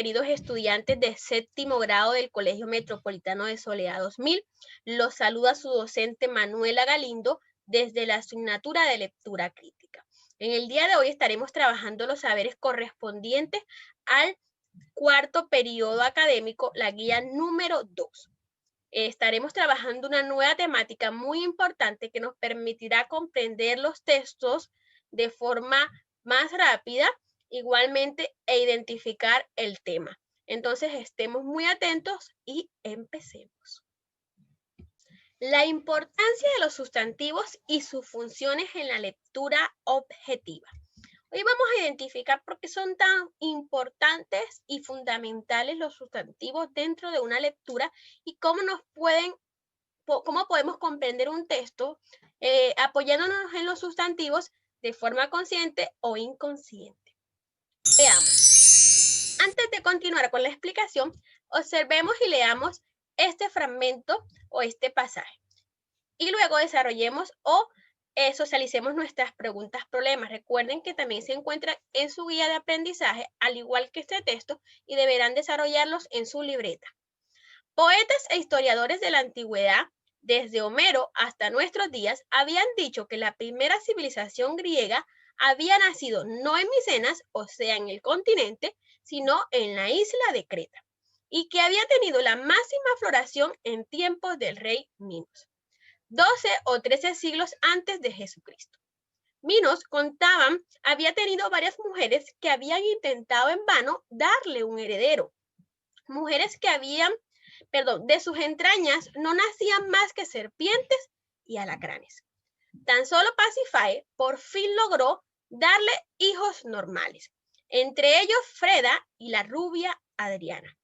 queridos estudiantes de séptimo grado del Colegio Metropolitano de Soledad 2000. Los saluda su docente Manuela Galindo desde la asignatura de lectura crítica. En el día de hoy estaremos trabajando los saberes correspondientes al cuarto periodo académico, la guía número 2. Estaremos trabajando una nueva temática muy importante que nos permitirá comprender los textos de forma más rápida, igualmente, e identificar el tema. Entonces, estemos muy atentos y empecemos. La importancia de los sustantivos y sus funciones en la lectura objetiva. Hoy vamos a identificar por qué son tan importantes y fundamentales los sustantivos dentro de una lectura y cómo podemos comprender un texto apoyándonos en los sustantivos de forma consciente o inconsciente. Veamos. Antes de continuar con la explicación, observemos y leamos este fragmento o este pasaje. Y luego desarrollemos o socialicemos nuestras preguntas problemas. Recuerden que también se encuentran en su guía de aprendizaje, al igual que este texto, y deberán desarrollarlos en su libreta. Poetas e historiadores de la antigüedad, desde Homero hasta nuestros días, habían dicho que la primera civilización griega había nacido no en Micenas, o sea, en el continente, sino en la isla de Creta, y que había tenido la máxima floración en tiempos del rey Minos, 12 o 13 siglos antes de Jesucristo. Minos, contaban, había tenido varias mujeres que habían intentado en vano darle un heredero. Mujeres que de sus entrañas no nacían más que serpientes y alacranes. Tan solo Pasífae por fin logró darle hijos normales, entre ellos Freda y la rubia Adriana.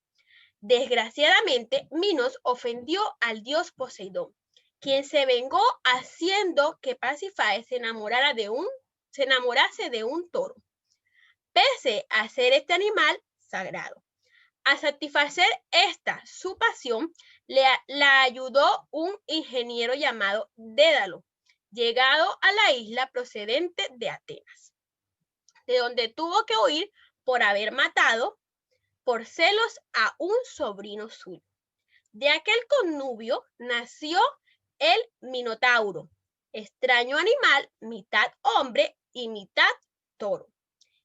Desgraciadamente, Minos ofendió al dios Poseidón, quien se vengó haciendo que Pasífae se enamorase de un toro, pese a ser este animal sagrado. A satisfacer su pasión, la ayudó un ingeniero llamado Dédalo, llegado a la isla procedente de Atenas, de donde tuvo que huir por haber matado por celos a un sobrino suyo. De aquel connubio nació el Minotauro, extraño animal, mitad hombre y mitad toro.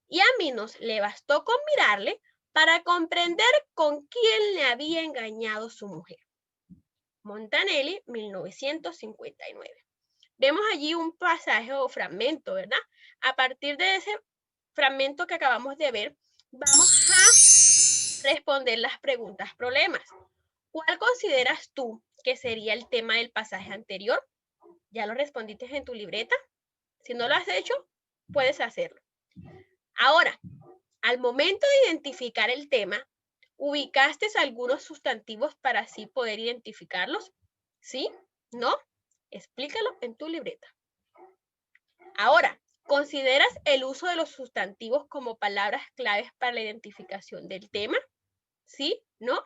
Y a Minos le bastó con mirarle para comprender con quién le había engañado su mujer. Montanelli, 1959. Vemos allí un pasaje o fragmento, ¿verdad? A partir de ese fragmento que acabamos de ver, vamos a responder las preguntas problemas. ¿Cuál consideras tú que sería el tema del pasaje anterior? ¿Ya lo respondiste en tu libreta? Si no lo has hecho, puedes hacerlo. Ahora, al momento de identificar el tema, ¿ubicaste algunos sustantivos para así poder identificarlos? ¿Sí? ¿No? Explícalo en tu libreta. Ahora, ¿consideras el uso de los sustantivos como palabras claves para la identificación del tema? ¿Sí? ¿No?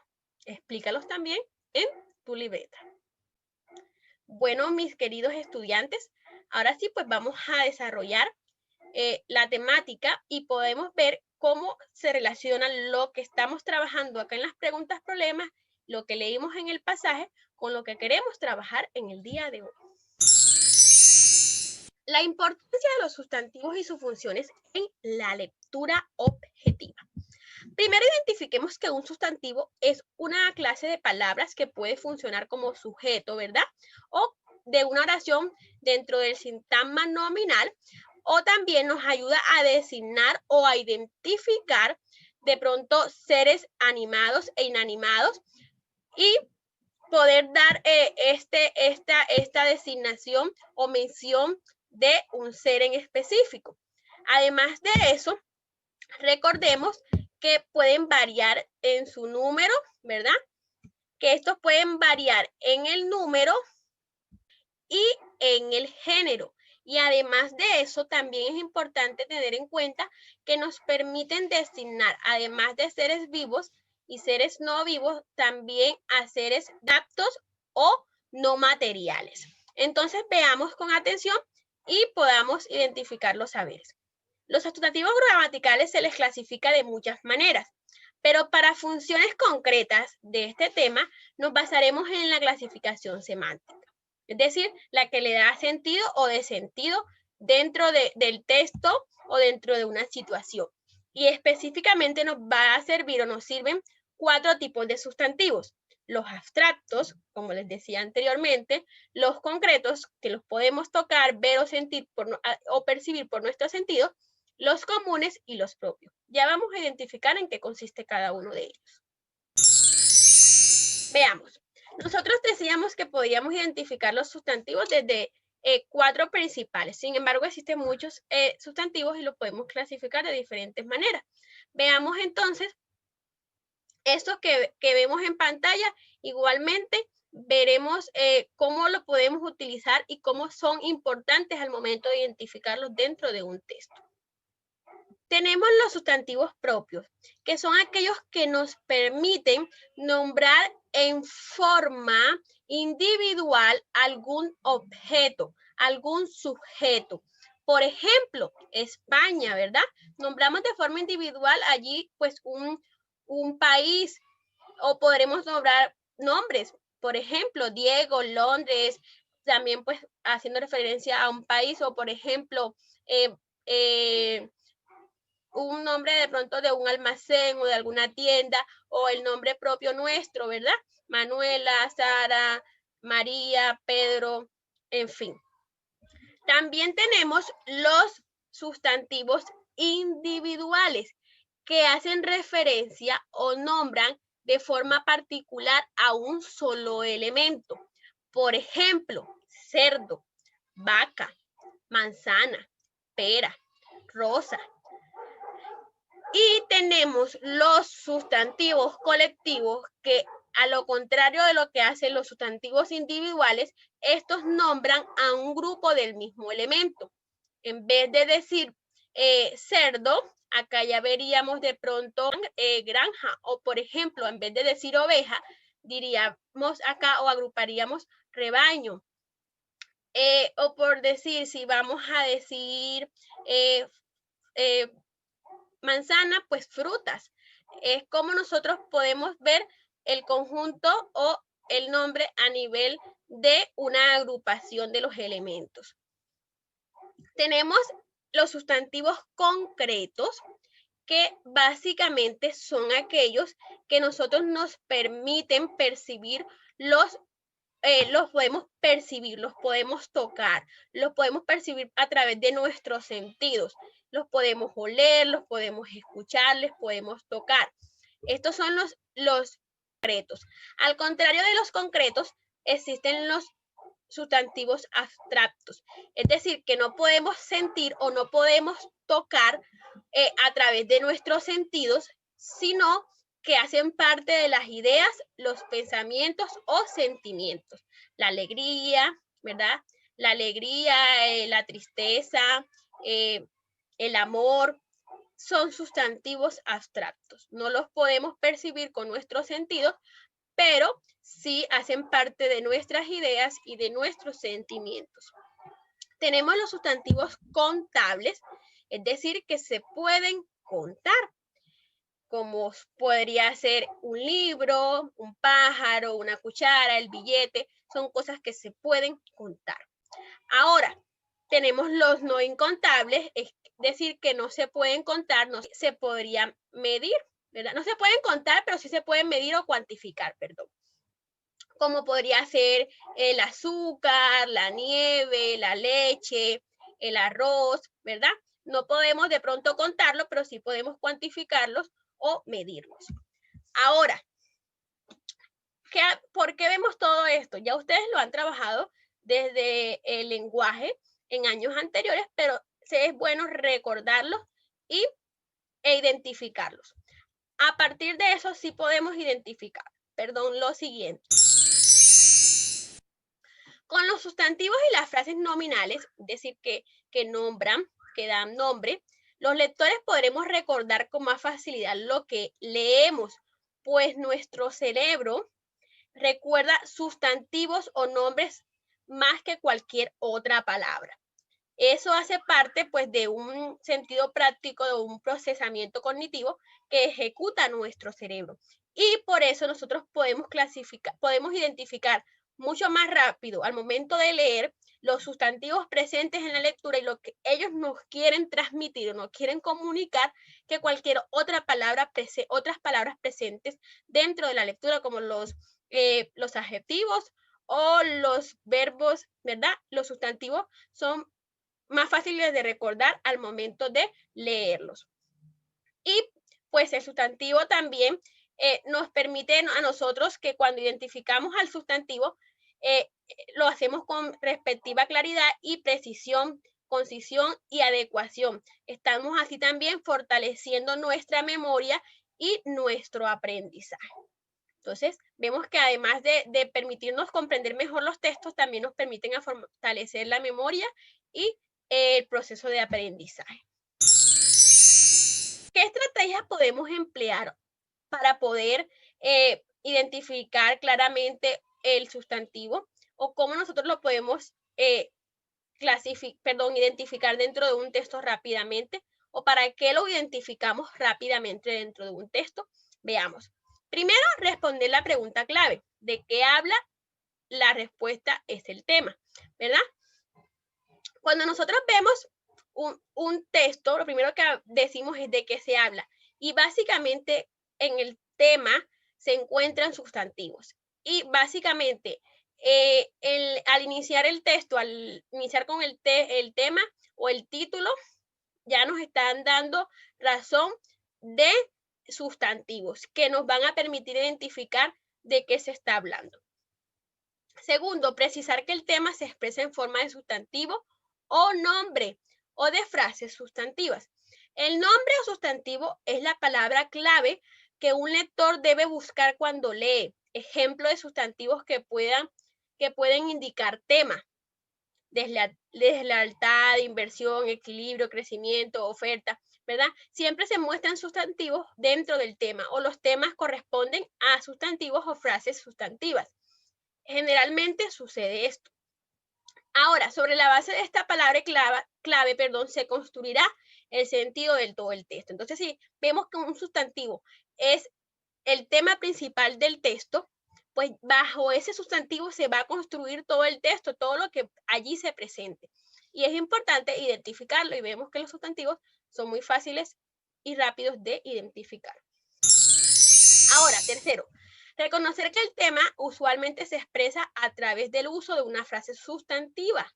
Explícalos también en tu libreta. Bueno, mis queridos estudiantes, ahora sí, pues vamos a desarrollar la temática y podemos ver cómo se relaciona lo que estamos trabajando acá en las preguntas problemas, lo que leímos en el pasaje, con lo que queremos trabajar en el día de hoy. La importancia de los sustantivos y sus funciones en la lectura objetiva. Primero identifiquemos que un sustantivo es una clase de palabras que puede funcionar como sujeto, ¿verdad? O de una oración dentro del sintagma nominal, o también nos ayuda a designar o a identificar de pronto seres animados e inanimados y poder dar esta designación o mención de un ser en específico. Además de eso, recordemos que pueden variar en su número, ¿verdad? Que estos pueden variar en el número y en el género. Y además de eso, también es importante tener en cuenta que nos permiten designar, además de seres vivos y seres no vivos, también a seres adaptos o no materiales. Entonces, veamos con atención y podamos identificar los saberes. Los sustantivos gramaticales se les clasifica de muchas maneras, Pero para funciones concretas de este tema, nos basaremos en la clasificación semántica, es decir, la que le da sentido o desentido dentro del texto o dentro de una situación. Y específicamente nos va a servir o nos sirven 4 tipos de sustantivos. Los abstractos, como les decía anteriormente, los concretos, que los podemos tocar, ver o sentir o percibir por nuestro sentido, los comunes y los propios. Ya vamos a identificar en qué consiste cada uno de ellos. Veamos. Nosotros decíamos que podíamos identificar los sustantivos desde 4 principales. Sin embargo, existen muchos sustantivos y los podemos clasificar de diferentes maneras. Veamos entonces estos que vemos en pantalla. Igualmente, veremos cómo lo podemos utilizar y cómo son importantes al momento de identificarlos dentro de un texto. Tenemos los sustantivos propios, que son aquellos que nos permiten nombrar en forma individual algún objeto, algún sujeto. Por ejemplo, España, ¿verdad? Nombramos de forma individual allí pues un país, o podremos nombrar nombres, por ejemplo, Diego, Londres, también pues haciendo referencia a un país, o por ejemplo, un nombre de pronto de un almacén o de alguna tienda, o el nombre propio nuestro, ¿verdad? Manuela, Sara, María, Pedro, en fin. También tenemos los sustantivos individuales que hacen referencia o nombran de forma particular a un solo elemento. Por ejemplo, cerdo, vaca, manzana, pera, rosa. Y tenemos los sustantivos colectivos que, a lo contrario de lo que hacen los sustantivos individuales, estos nombran a un grupo del mismo elemento. En vez de decir cerdo, acá ya veríamos de pronto granja, o por ejemplo, en vez de decir oveja, diríamos acá o agruparíamos rebaño. O por decir, si vamos a decir manzana, pues frutas. Es como nosotros podemos ver el conjunto o el nombre a nivel de una agrupación de los elementos. Tenemos los sustantivos concretos, que básicamente son aquellos que nosotros nos permiten percibir los podemos percibir, los podemos tocar, los podemos percibir a través de nuestros sentidos. Los podemos oler, los podemos escuchar, les podemos tocar. Estos son los concretos. Al contrario de los concretos, existen los sustantivos abstractos. Es decir, que no podemos sentir o no podemos tocar a través de nuestros sentidos, sino que hacen parte de las ideas, los pensamientos o sentimientos. La alegría, ¿verdad? La alegría, la tristeza, el amor, son sustantivos abstractos. No los podemos percibir con nuestros sentidos, pero sí hacen parte de nuestras ideas y de nuestros sentimientos. Tenemos los sustantivos contables, es decir, que se pueden contar, como podría ser un libro, un pájaro, una cuchara, el billete, son cosas que se pueden contar. Ahora, tenemos los no incontables, es decir, que no se pueden contar, no se podrían medir, ¿verdad? No se pueden contar, pero sí se pueden medir o cuantificar, perdón. Como podría ser el azúcar, la nieve, la leche, el arroz, ¿verdad? No podemos de pronto contarlo, pero sí podemos cuantificarlos o medirlos. Ahora, ¿por qué vemos todo esto? Ya ustedes lo han trabajado desde el lenguaje en años anteriores, pero es bueno recordarlos e identificarlos. A partir de eso sí podemos identificar, lo siguiente. Con los sustantivos y las frases nominales, es decir, que nombran, que dan nombre, los lectores podremos recordar con más facilidad lo que leemos, pues nuestro cerebro recuerda sustantivos o nombres más que cualquier otra palabra. Eso hace parte pues de un sentido práctico, de un procesamiento cognitivo que ejecuta nuestro cerebro. Y por eso nosotros podemos identificar mucho más rápido al momento de leer los sustantivos presentes en la lectura y lo que ellos nos quieren transmitir o nos quieren comunicar que cualquier otras palabras presentes dentro de la lectura, como los adjetivos o los verbos, ¿verdad? Los sustantivos son más fáciles de recordar al momento de leerlos. Y pues el sustantivo también nos permite a nosotros que cuando identificamos al sustantivo, lo hacemos con respectiva claridad y precisión, concisión y adecuación. Estamos así también fortaleciendo nuestra memoria y nuestro aprendizaje. Entonces, vemos que además de permitirnos comprender mejor los textos, también nos permiten fortalecer la memoria y el proceso de aprendizaje. ¿Qué estrategias podemos emplear para poder identificar claramente el sustantivo? ¿O cómo nosotros lo podemos identificar dentro de un texto rápidamente? ¿O para qué lo identificamos rápidamente dentro de un texto? Veamos. Primero, responder la pregunta clave. ¿De qué habla? La respuesta es el tema, ¿verdad? Cuando nosotros vemos un texto, lo primero que decimos es de qué se habla. Y básicamente en el tema se encuentran sustantivos. Y básicamente al iniciar el texto, al iniciar con el tema o el título, ya nos están dando razón de sustantivos que nos van a permitir identificar de qué se está hablando. Segundo, precisar que el tema se expresa en forma de sustantivo o nombre o de frases sustantivas. El nombre o sustantivo es la palabra clave que un lector debe buscar cuando lee. Ejemplo de sustantivos que pueden indicar tema. Deslealtad, inversión, equilibrio, crecimiento, oferta, ¿verdad? Siempre se muestran sustantivos dentro del tema o los temas corresponden a sustantivos o frases sustantivas. Generalmente sucede esto. Ahora, sobre la base de esta palabra clave, se construirá el sentido del todo el texto. Entonces, si vemos que un sustantivo es el tema principal del texto, pues bajo ese sustantivo se va a construir todo el texto, todo lo que allí se presente. Y es importante identificarlo y vemos que los sustantivos son muy fáciles y rápidos de identificar. Ahora, tercero, reconocer que el tema usualmente se expresa a través del uso de una frase sustantiva,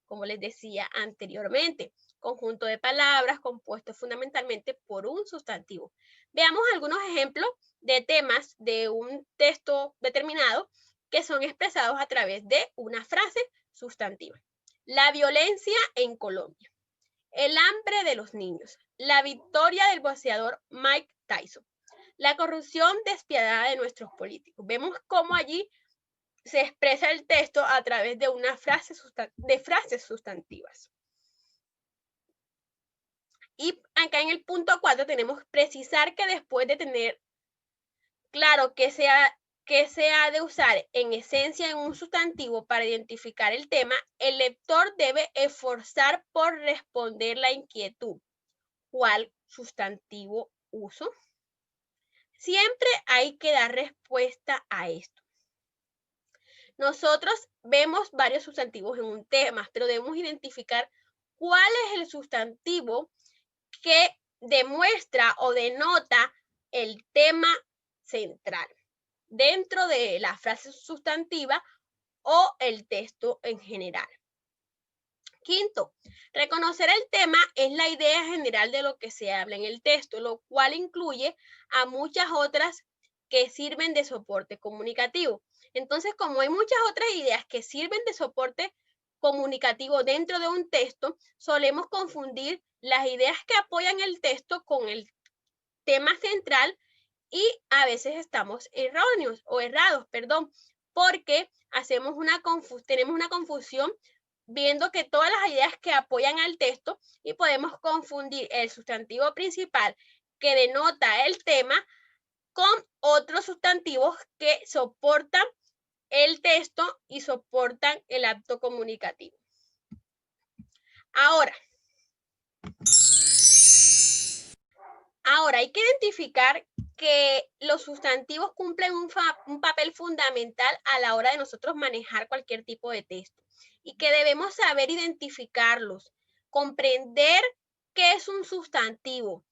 como les decía anteriormente, conjunto de palabras compuesto fundamentalmente por un sustantivo. Veamos algunos ejemplos de temas de un texto determinado que son expresados a través de una frase sustantiva. La violencia en Colombia, el hambre de los niños, la victoria del boxeador Mike Tyson, la corrupción despiadada de nuestros políticos. Vemos cómo allí se expresa el texto a través de una frases sustantivas. Y acá en el punto 4 tenemos precisar que después de tener claro que se ha de usar en esencia en un sustantivo para identificar el tema, el lector debe esforzar por responder la inquietud. ¿Cuál sustantivo uso? Siempre hay que dar respuesta a esto. Nosotros vemos varios sustantivos en un tema, pero debemos identificar cuál es el sustantivo que demuestra o denota el tema central dentro de la frase sustantiva o el texto en general. Quinto, reconocer el tema es la idea general de lo que se habla en el texto, lo cual incluye a muchas otras que sirven de soporte comunicativo. Entonces, como hay muchas otras ideas que sirven de soporte comunicativo dentro de un texto, solemos confundir las ideas que apoyan el texto con el tema central y a veces estamos errados, porque tenemos una confusión viendo que todas las ideas que apoyan al texto y podemos confundir el sustantivo principal que denota el tema con otros sustantivos que soportan el texto y soportan el acto comunicativo. Ahora hay que identificar que los sustantivos cumplen un papel fundamental a la hora de nosotros manejar cualquier tipo de texto y que debemos saber identificarlos, comprender qué es un sustantivo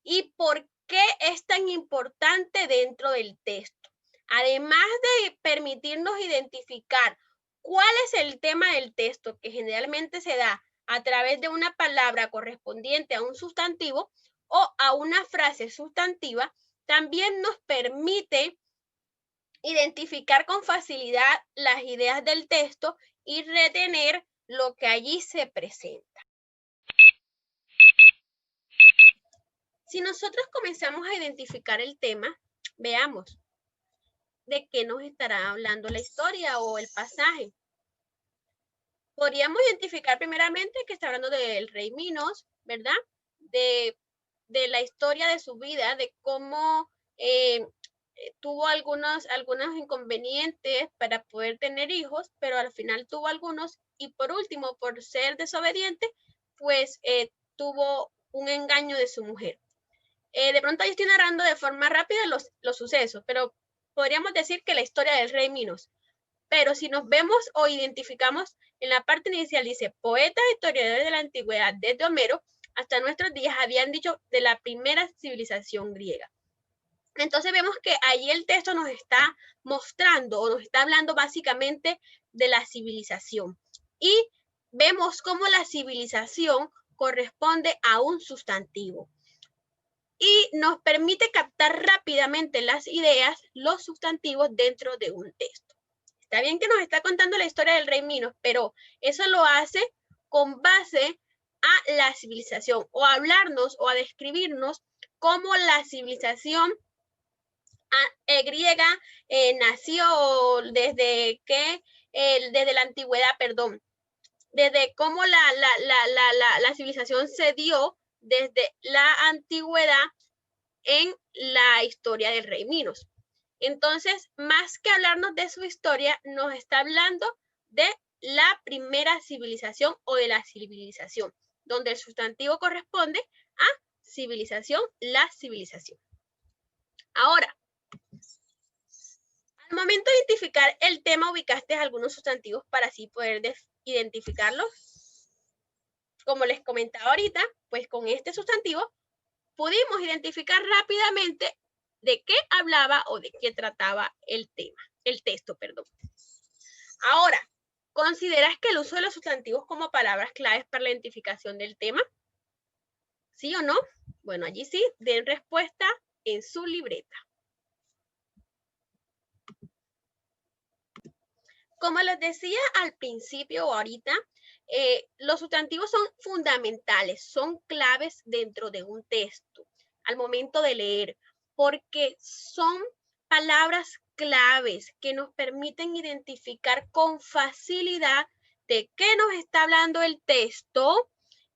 y por qué es tan importante dentro del texto. Además de permitirnos identificar cuál es el tema del texto, que generalmente se da a través de una palabra correspondiente a un sustantivo o a una frase sustantiva, también nos permite identificar con facilidad las ideas del texto y retener lo que allí se presenta. Si nosotros comenzamos a identificar el tema, veamos de qué nos estará hablando la historia o el pasaje. Podríamos identificar primeramente que está hablando del rey Minos, ¿verdad? De la historia de su vida, de cómo tuvo algunos inconvenientes para poder tener hijos, pero al final tuvo algunos y por último, por ser desobediente, pues tuvo un engaño de su mujer. De pronto yo estoy narrando de forma rápida los sucesos, pero podríamos decir que la historia del rey Minos. Pero si nos vemos o identificamos en la parte inicial, dice, poetas e historiadores de la antigüedad, desde Homero hasta nuestros días, habían dicho de la primera civilización griega. Entonces vemos que ahí el texto nos está mostrando o nos está hablando básicamente de la civilización. Y vemos cómo la civilización corresponde a un sustantivo. Y nos permite captar rápidamente las ideas, los sustantivos dentro de un texto. Está bien que nos está contando la historia del rey Minos, pero eso lo hace con base a la civilización o a hablarnos o a describirnos cómo la civilización griega nació desde la antigüedad, perdón, desde cómo la civilización se dio desde la antigüedad en la historia del rey Minos. Entonces, más que hablarnos de su historia, nos está hablando de la primera civilización o de la civilización, donde el sustantivo corresponde a civilización, la civilización. Ahora, al momento de identificar el tema, ubicaste algunos sustantivos para así poder identificarlos. Como les comentaba ahorita, pues con este sustantivo pudimos identificar rápidamente de qué hablaba o de qué trataba el texto, perdón. Ahora, ¿consideras que el uso de los sustantivos como palabras claves para la identificación del tema? ¿Sí o no? Bueno, allí sí, den respuesta en su libreta. Como les decía al principio o ahorita, los sustantivos son fundamentales, son claves dentro de un texto al momento de leer, porque son palabras claves que nos permiten identificar con facilidad de qué nos está hablando el texto,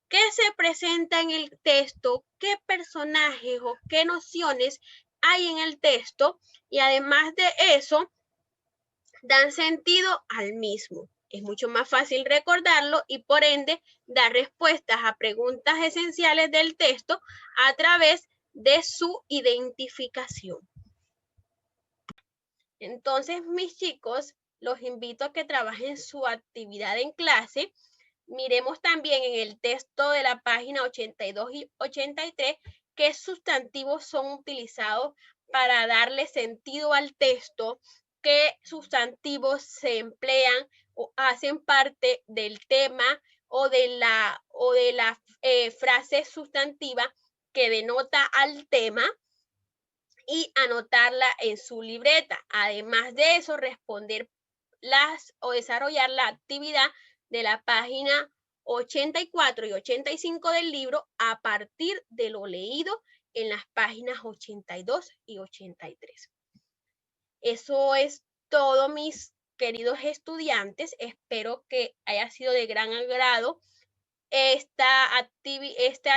qué se presenta en el texto, qué personajes o qué nociones hay en el texto, y además de eso, dan sentido al mismo. Es mucho más fácil recordarlo y por ende dar respuestas a preguntas esenciales del texto a través de su identificación. Entonces, mis chicos, los invito a que trabajen su actividad en clase. Miremos también en el texto de la página 82 y 83 qué sustantivos son utilizados para darle sentido al texto, qué sustantivos se emplean o hacen parte del tema o de la frase sustantiva que denota al tema y anotarla en su libreta. Además de eso, responder o desarrollar la actividad de la página 84 y 85 del libro a partir de lo leído en las páginas 82 y 83. Eso es todo, mis queridos estudiantes. Espero que haya sido de gran agrado esta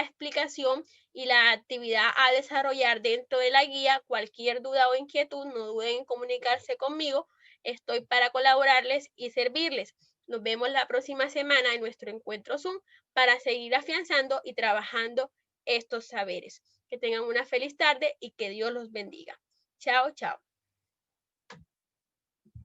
explicación y la actividad a desarrollar dentro de la guía. Cualquier duda o inquietud, no duden en comunicarse conmigo. Estoy para colaborarles y servirles. Nos vemos la próxima semana en nuestro encuentro Zoom para seguir afianzando y trabajando estos saberes. Que tengan una feliz tarde y que Dios los bendiga. Chao, chao.